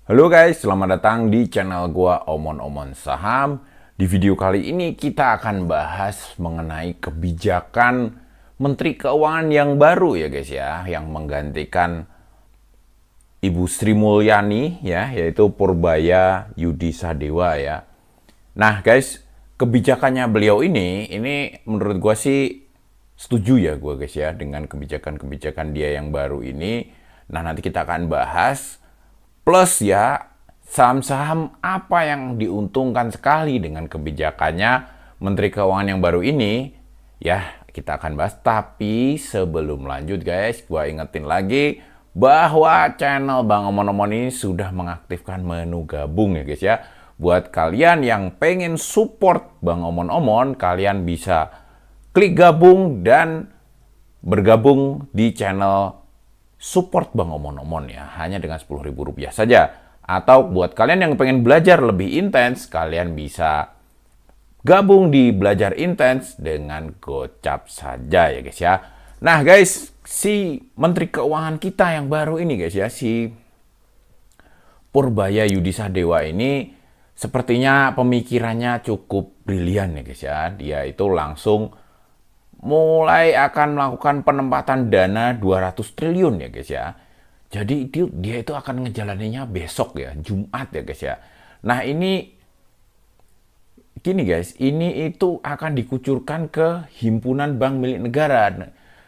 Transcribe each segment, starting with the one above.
Halo guys, selamat datang di channel gua Omon Saham. Di video kali ini kita akan bahas mengenai kebijakan Menteri Keuangan yang baru ya guys ya, yang menggantikan Ibu Sri Mulyani ya, yaitu Purbaya Yudi Sadewa ya. Nah guys, kebijakannya beliau ini menurut gua sih setuju ya gua guys ya dengan kebijakan-kebijakan dia yang baru ini. Nah nanti kita akan bahas plus ya, saham-saham apa yang diuntungkan sekali dengan kebijakannya Menteri Keuangan yang baru ini. Ya, kita akan bahas. Tapi sebelum lanjut guys, gua ingetin lagi bahwa channel Bang Omon ini sudah mengaktifkan menu gabung ya guys ya. Buat kalian yang pengen support Bang Omon, kalian bisa klik gabung dan bergabung di channel support Bang Omon ya, hanya dengan Rp10.000 saja. Atau buat kalian yang pengen belajar lebih intens, kalian bisa gabung di belajar intens dengan gocap saja ya guys ya. Nah guys, si Menteri Keuangan kita yang baru ini guys ya, si Purbaya Yudi Sadewa ini sepertinya pemikirannya cukup brilian ya guys ya. Dia itu langsung mulai akan melakukan penempatan dana 200 triliun ya guys ya. Jadi dia itu akan ngejalaninnya besok ya, Jumat ya guys ya. Nah ini gini guys, ini itu akan dikucurkan ke himpunan bank milik negara.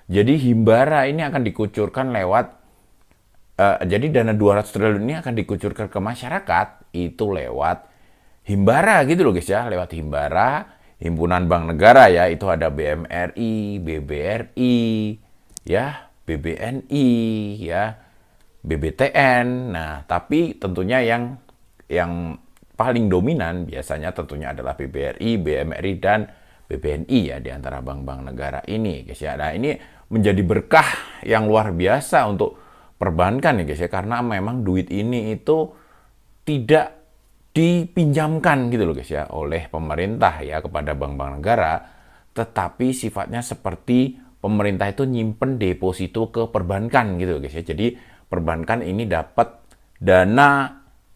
Jadi Himbara ini akan dikucurkan lewat, jadi dana 200 triliun ini akan dikucurkan ke masyarakat itu lewat Himbara gitu loh guys ya, lewat Himbara. Himpunan Bank Negara ya, itu ada BMRI, BBRI, ya, BBNI, ya, BBTN. Nah, tapi tentunya yang paling dominan biasanya tentunya adalah BBRI, BMRI, dan BBNI ya, di antara bank-bank negara ini guys ya. Nah, ini menjadi berkah yang luar biasa untuk perbankan ya guys ya, karena memang duit ini itu tidak dipinjamkan gitu loh guys ya oleh pemerintah ya kepada bank-bank negara, tetapi sifatnya seperti pemerintah itu nyimpen deposito ke perbankan gitu loh guys ya. Jadi perbankan ini dapat dana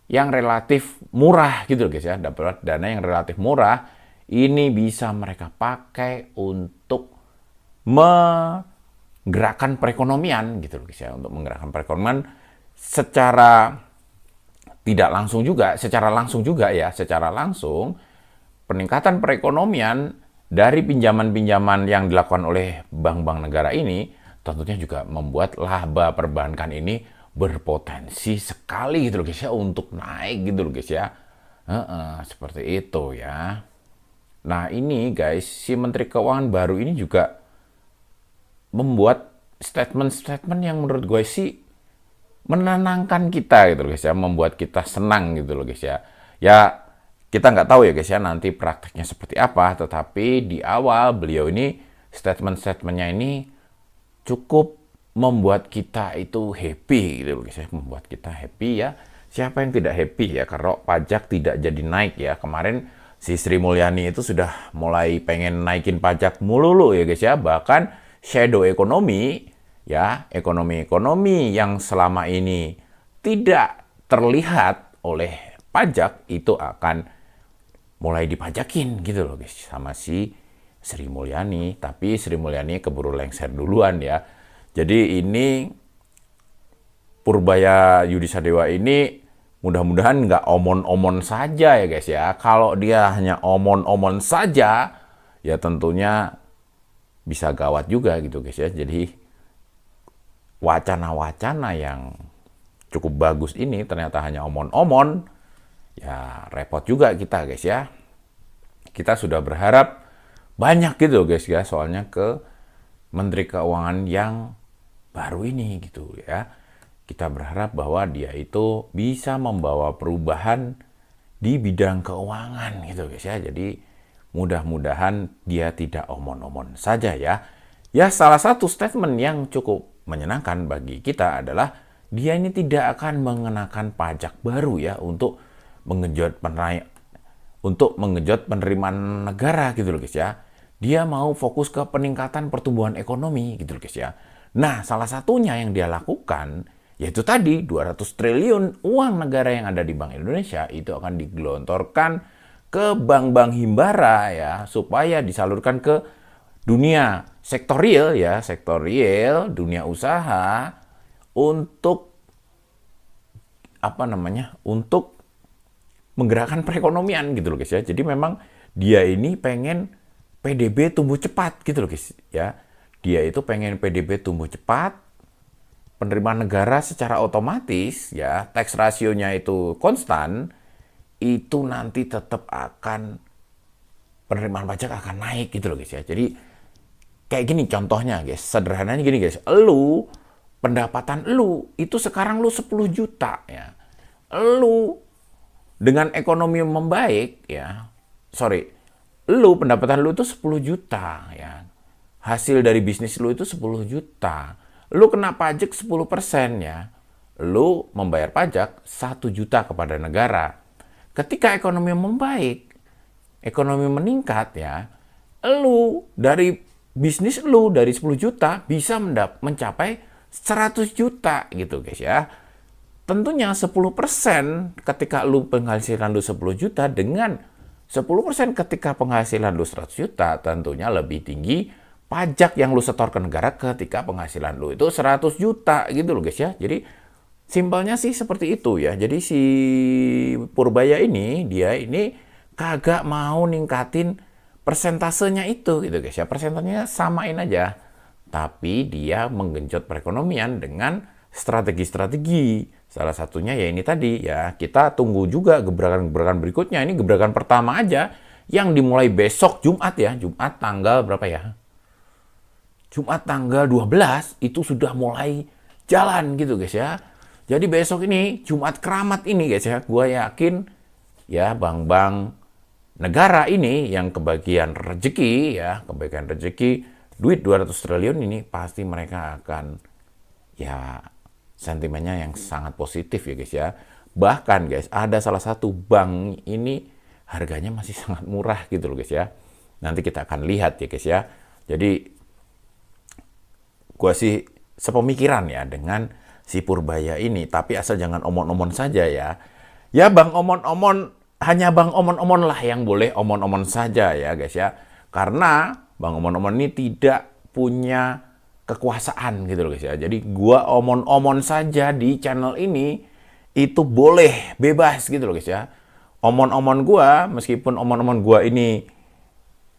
yang relatif murah gitu loh guys ya, dapat dana yang relatif murah, ini bisa mereka pakai untuk menggerakkan perekonomian gitu loh guys ya, untuk menggerakkan perekonomian secara tidak langsung juga, secara langsung peningkatan perekonomian dari pinjaman-pinjaman yang dilakukan oleh bank-bank negara ini tentunya juga membuat laba perbankan ini berpotensi sekali gitu loh guys ya untuk naik gitu loh guys ya. Seperti itu ya. Nah ini guys, si Menteri Keuangan baru ini juga membuat statement-statement yang menurut gue sih menenangkan kita gitu loh guys ya, membuat kita senang gitu loh guys ya. Ya kita nggak tahu ya guys ya nanti prakteknya seperti apa, tetapi di awal beliau ini statement-statementnya ini cukup membuat kita itu happy gitu loh guys ya, membuat kita happy ya. Siapa yang tidak happy ya kalau pajak tidak jadi naik ya. Kemarin si Sri Mulyani itu sudah mulai pengen naikin pajak mulu ya guys ya, bahkan shadow ekonomi ya, ekonomi yang selama ini tidak terlihat oleh pajak itu akan mulai dipajakin gitu loh guys sama si Sri Mulyani. Tapi Sri Mulyani keburu lengser duluan ya. Jadi ini Purbaya Yudi Sadewa ini mudah-mudahan nggak omon-omon saja ya guys ya. Kalau dia hanya omon-omon saja ya tentunya bisa gawat juga gitu guys ya. Jadi wacana-wacana yang cukup bagus ini ternyata hanya omon-omon, ya repot juga kita guys ya. Kita sudah berharap banyak gitu guys ya, soalnya ke Menteri Keuangan yang baru ini gitu ya. Kita berharap bahwa dia itu bisa membawa perubahan di bidang keuangan gitu guys ya. Jadi mudah-mudahan dia tidak omon-omon saja ya. Ya salah satu statement yang cukup menyenangkan bagi kita adalah dia ini tidak akan mengenakan pajak baru ya untuk mengejut penerimaan negara gitu loh guys ya. Dia mau fokus ke peningkatan pertumbuhan ekonomi gitu loh guys ya. Nah, salah satunya yang dia lakukan Yaitu tadi 200 triliun uang negara yang ada di Bank Indonesia itu akan digelontorkan ke bank-bank himbara ya, supaya disalurkan ke dunia sektor real ya, sektor real, dunia usaha untuk apa namanya? Untuk menggerakkan perekonomian gitu loh guys ya. Jadi memang dia ini pengen PDB tumbuh cepat gitu loh guys ya. Dia itu pengen PDB tumbuh cepat, penerimaan negara secara otomatis ya, tax rasionya itu konstan, itu nanti tetap akan penerimaan pajak akan naik gitu loh guys ya. Jadi kayak gini contohnya guys, sederhananya gini guys, pendapatan lu itu sekarang lu 10 juta ya. Lu dengan ekonomi membaik ya, pendapatan lu itu 10 juta ya. Hasil dari bisnis lu itu 10 juta. Lu kena pajak 10% ya. Lu membayar pajak 1 juta kepada negara. Ketika ekonomi membaik, ekonomi meningkat ya, lu dari bisnis lu dari 10 juta bisa mencapai 100 juta gitu guys ya. Tentunya 10% ketika lu penghasilan lu 10 juta dengan 10% ketika penghasilan lu 100 juta tentunya lebih tinggi pajak yang lu setor ke negara ketika penghasilan lu itu 100 juta gitu loh guys ya. Jadi simpelnya sih seperti itu ya. Jadi si Purbaya ini dia ini kagak mau ningkatin persentasenya itu gitu guys ya. Persentasenya samain aja. Tapi dia menggenjot perekonomian dengan strategi-strategi. Salah satunya ya ini tadi ya, kita tunggu juga gebrakan-gebrakan berikutnya. Ini gebrakan pertama aja yang dimulai besok Jumat ya. Jumat tanggal berapa ya? Jumat tanggal 12 itu sudah mulai jalan gitu guys ya. Jadi besok ini Jumat Keramat ini guys ya, gue yakin ya bank-bank negara ini yang kebagian rezeki ya, duit 200 triliun ini pasti mereka akan ya sentimennya yang sangat positif ya guys ya. Bahkan guys, ada salah satu bank ini harganya masih sangat murah gitu loh guys ya. Nanti kita akan lihat ya guys ya. Jadi gue sih sepemikiran ya dengan si Purbaya ini. Tapi asal jangan omon-omon saja ya. Ya bang omon-omon, hanya bang omon-omon lah yang boleh omon-omon saja ya guys ya. Karena bang omon-omon ini tidak punya kekuasaan gitu loh guys ya. Jadi gua omon-omon saja di channel ini itu boleh bebas gitu loh guys ya. Omon-omon gua, meskipun omon-omon gua ini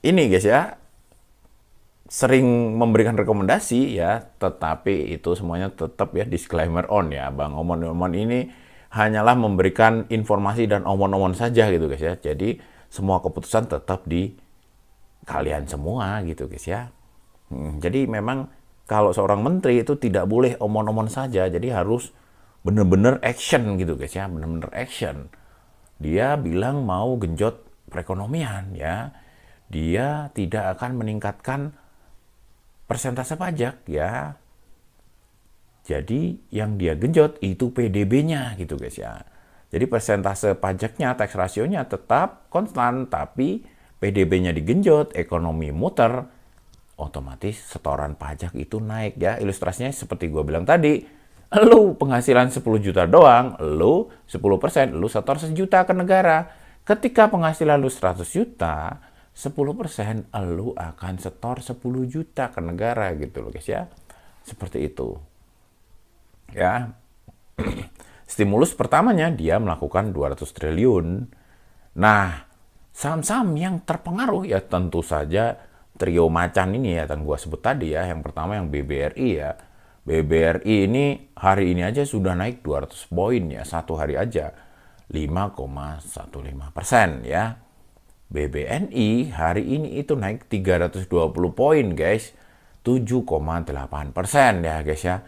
guys ya sering memberikan rekomendasi ya, tetapi itu semuanya tetap ya disclaimer on ya. Bang omon-omon ini hanyalah memberikan informasi dan omon-omon saja gitu guys ya. Jadi semua keputusan tetap di kalian semua gitu guys ya. Jadi memang kalau seorang menteri itu tidak boleh omon-omon saja, jadi harus benar-benar action gitu guys ya, benar-benar action. Dia bilang mau genjot perekonomian ya, dia tidak akan meningkatkan persentase pajak ya. Jadi yang dia genjot itu PDB-nya gitu guys ya. Jadi persentase pajaknya, tax rasionya tetap konstan, tapi PDB-nya digenjot, ekonomi muter, otomatis setoran pajak itu naik ya. Ilustrasinya seperti gue bilang tadi, lu penghasilan 10 juta doang, lu 10%, lu setor 1 juta ke negara. Ketika penghasilan lu 100 juta, 10% lu akan setor 10 juta ke negara gitu loh guys ya. Seperti itu. Ya. Stimulus pertamanya dia melakukan 200 triliun. Nah, saham-saham yang terpengaruh ya tentu saja trio macan ini ya yang gua sebut tadi ya. Yang pertama yang BBRI ya. BBRI ini hari ini aja sudah naik 200 poin ya, satu hari aja 5,15% ya. BBNI hari ini itu naik 320 poin guys, 7,8% ya guys ya.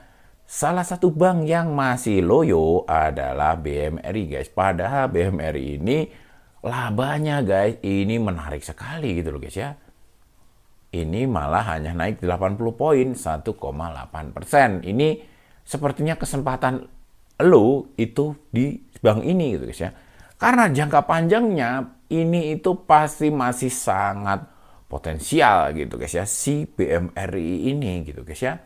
Salah satu bank yang masih loyo adalah BMRI guys. Padahal BMRI ini labanya guys ini menarik sekali gitu loh guys ya. Ini malah hanya naik 80 poin, 1,8%. Ini sepertinya kesempatan lo itu di bank ini gitu guys ya. Karena jangka panjangnya ini itu pasti masih sangat potensial gitu guys ya, si BMRI ini gitu guys ya.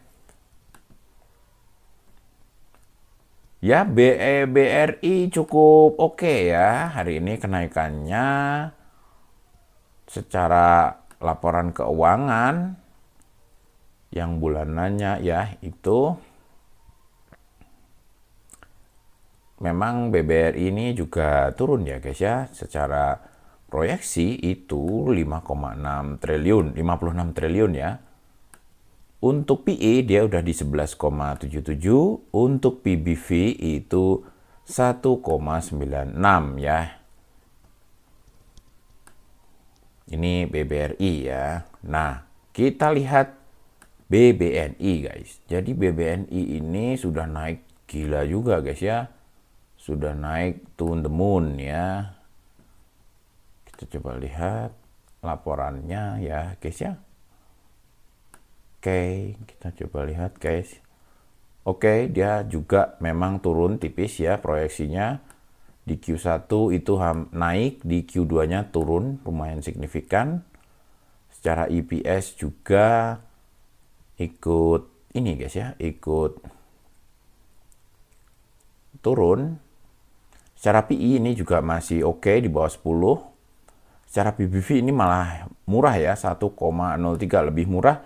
Ya, BRI cukup oke ya. Hari ini kenaikannya secara laporan keuangan yang bulanannya ya itu memang BBRI ini juga turun ya guys ya. Secara proyeksi itu 5,6 triliun, 56 triliun ya. Untuk PE dia udah di 11,77, untuk PBV itu 1,96 ya. Ini BBRI ya. Nah, kita lihat BBNI guys. Jadi BBNI ini sudah naik gila juga guys ya. Sudah naik to the moon ya. Kita coba lihat laporannya ya guys ya. Oke, kita coba lihat guys. Oke, dia juga memang turun tipis ya proyeksinya. Di Q1 itu naik, di Q2-nya turun lumayan signifikan. Secara EPS juga ikut ini guys ya, ikut turun. Secara PE ini juga masih oke di bawah 10. Secara PBV ini malah murah ya, 1,03 lebih murah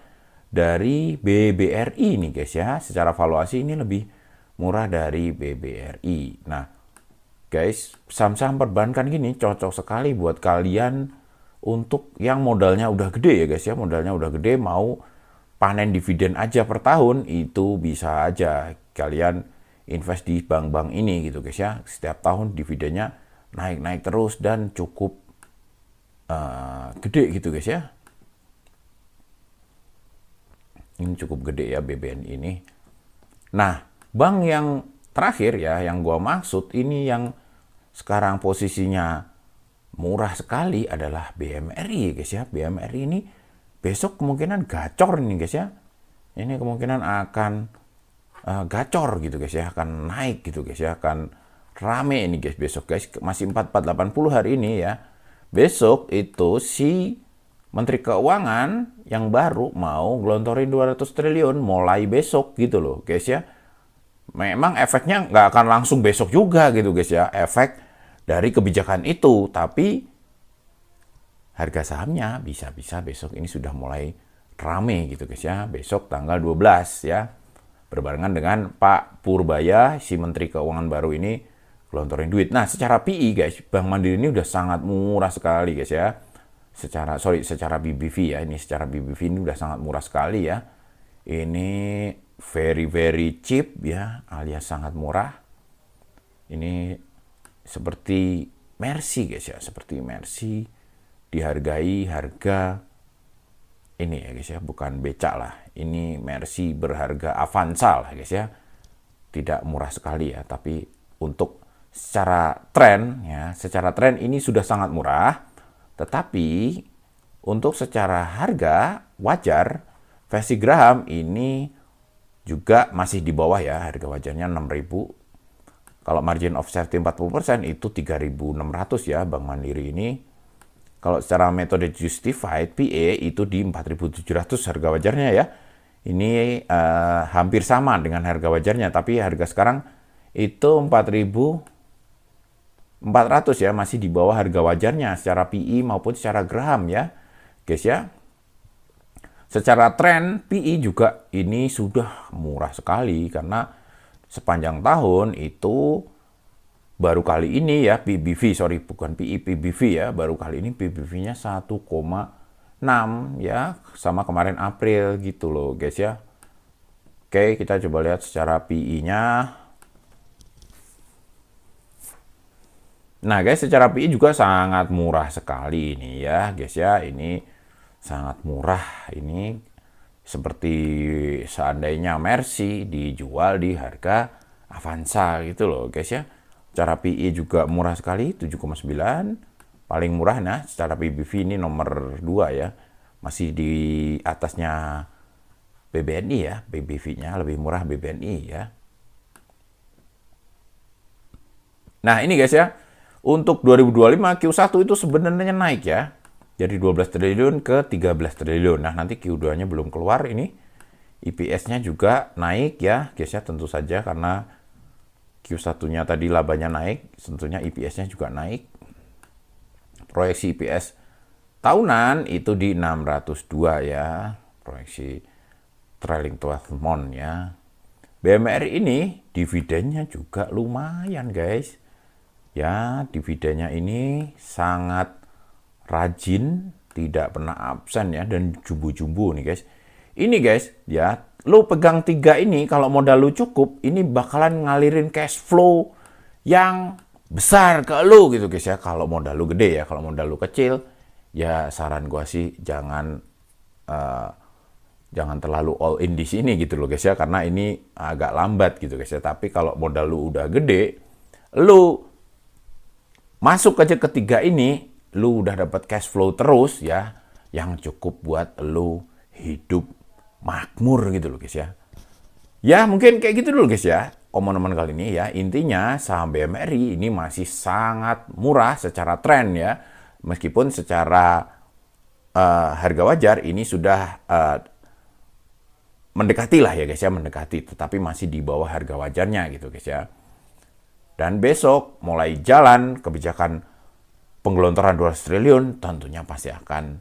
dari BBRI nih guys ya. Secara valuasi ini lebih murah dari BBRI. Nah guys, saham-saham perbankan gini cocok sekali buat kalian untuk yang modalnya udah gede ya guys ya. Modalnya udah gede, mau panen dividen aja per tahun, itu bisa aja kalian invest di bank-bank ini gitu guys ya. Setiap tahun dividennya naik-naik terus dan cukup gede gitu guys ya. Ini cukup gede ya BBN ini. Nah, bank yang terakhir ya, yang gua maksud ini yang sekarang posisinya murah sekali adalah BMRI guys ya. BMRI ini besok kemungkinan gacor nih guys ya. Ini kemungkinan akan gacor gitu guys ya, akan naik gitu guys ya, akan rame ini guys besok guys. Masih 4480 hari ini ya. Besok itu si Menteri Keuangan yang baru mau gelontorin 200 triliun mulai besok gitu loh guys ya. Memang efeknya nggak akan langsung besok juga gitu guys ya, efek dari kebijakan itu. Tapi harga sahamnya bisa-bisa besok ini sudah mulai rame gitu guys ya. Besok tanggal 12 ya. Berbarengan dengan Pak Purbaya, si Menteri Keuangan baru ini gelontorin duit. Nah secara PE guys, Bank Mandiri ini udah sangat murah sekali guys ya. Secara BBV ya, ini secara BBV ini udah sangat murah sekali ya. Ini very cheap ya, alias sangat murah. Ini seperti Mercy guys ya, seperti Mercy dihargai harga ini ya guys ya, bukan becak lah. Ini Mercy berharga Avanza lah guys ya. Tidak murah sekali ya, tapi untuk secara tren ya, secara tren ini sudah sangat murah. Tetapi untuk secara harga wajar, versi Graham ini juga masih di bawah ya, harga wajarnya 6.000. Kalau margin of safety 40% itu 3.600 ya Bank Mandiri ini. Kalau secara metode justified PE itu di 4.700 harga wajarnya ya. Ini hampir sama dengan harga wajarnya, tapi harga sekarang itu 4.400 ya, masih di bawah harga wajarnya secara PE maupun secara Graham ya guys ya. Secara tren PE juga ini sudah murah sekali karena sepanjang tahun itu baru kali ini ya PBV, sorry bukan PE, PBV ya, baru kali ini PBV-nya 1,6 ya, sama kemarin April gitu loh guys ya. Oke, kita coba lihat secara PE-nya. Nah guys, secara PE juga sangat murah sekali ini ya guys ya. Ini sangat murah. Ini seperti seandainya Mercy dijual di harga Avanza gitu loh guys ya. Secara PE juga murah sekali, 7,9. Paling murah nah, secara PBV ini nomor 2 ya. Masih di atasnya BBNI ya, PBV-nya lebih murah BBNI ya. Nah ini guys ya, untuk 2025 Q1 itu sebenarnya naik ya. Dari 12 triliun ke 13 triliun. Nah, nanti Q2-nya belum keluar ini. EPS-nya juga naik ya, guys ya, tentu saja karena Q1-nya tadi labanya naik, tentunya EPS-nya juga naik. Proyeksi EPS tahunan itu di 602 ya, proyeksi trailing 12 month ya. BMRI ini dividennya juga lumayan guys. Ya, dividennya ini sangat rajin, tidak pernah absen ya, dan jumbo-jumbo nih guys. Ini guys, ya, lo pegang 3 ini, kalau modal lo cukup, ini bakalan ngalirin cash flow yang besar ke lo gitu guys ya. Kalau modal lo gede ya, kalau modal lo kecil, ya saran gua sih jangan terlalu all in di sini gitu loh guys ya, karena ini agak lambat gitu guys ya. Tapi kalau modal lu udah gede, lu masuk aja ke 3 ini, lu udah dapat cash flow terus ya, yang cukup buat lu hidup makmur gitu loh guys ya. Ya mungkin kayak gitu dulu guys ya, omongan kali ini ya. Intinya saham BMRI ini masih sangat murah secara tren ya, meskipun secara harga wajar ini sudah mendekati lah ya guys ya, mendekati, tetapi masih di bawah harga wajarnya gitu guys ya. Dan besok mulai jalan kebijakan penggelontoran 200 triliun, tentunya pasti akan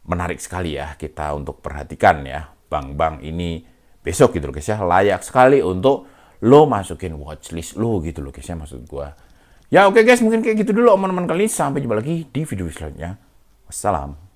menarik sekali ya kita untuk perhatikan ya. Bank-bank ini besok gitu loh guys ya, layak sekali untuk lo masukin watchlist lo gitu loh guys ya, maksud gua. Ya oke guys, mungkin kayak gitu dulu omongan kali ini. Sampai jumpa lagi di video selanjutnya. Wassalam.